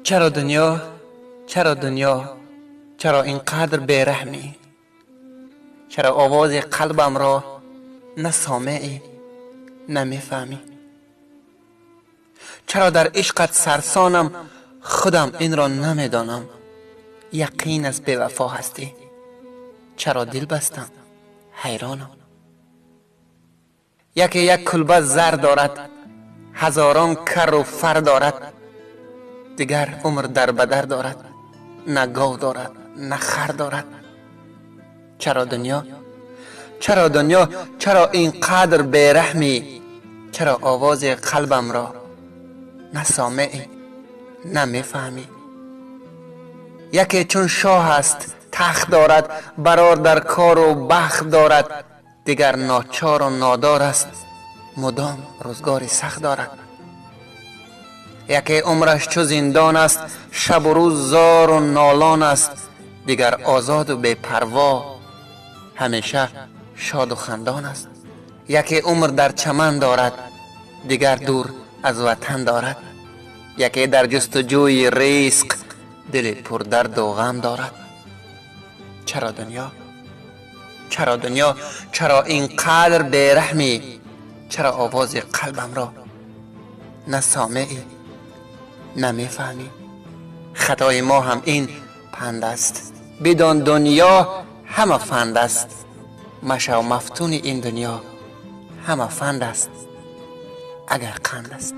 چرا دنیا چرا اینقدر بیرحمی؟ چرا آواز قلبم را نه سامعی نه میفهمی؟ چرا در عشقت سرسانم خودم این را نمیدانم؟ یقین از بی‌وفا هستی، چرا دل بستم حیرانم. یکی یک کلبه زر دارد، هزاران کر و فر دارد، دیگر عمر در بدر دارد، نه گاو دارد نه خر دارد. چرا دنیا چرا اینقدر بیرحمی؟ چرا آواز قلبم را نه سامعی نه میفهمی؟ یکی چون شاه است تخت دارد، برار در کار و بخت دارد، دیگر ناچار و نادار است، مدام روزگار سخت دارد. یکی عمرش چو زندان است، شب و روز زار و نالان است، دیگر آزاد و بی پروا، همیشه شاد و خندان است. یکی عمر در چمن دارد، دیگر دور از وطن دارد، یکی در جستجوی رزق، دل پر درد و غم دارد. چرا دنیا چرا اینقدر بیرحمی؟ چرا آواز قلبم را نه سامعی نه میفهمی؟ خطای ما هم این پند است، بدان دنیا همه فند است، مشو مفتون این دنیا همه فند است اگر قند است.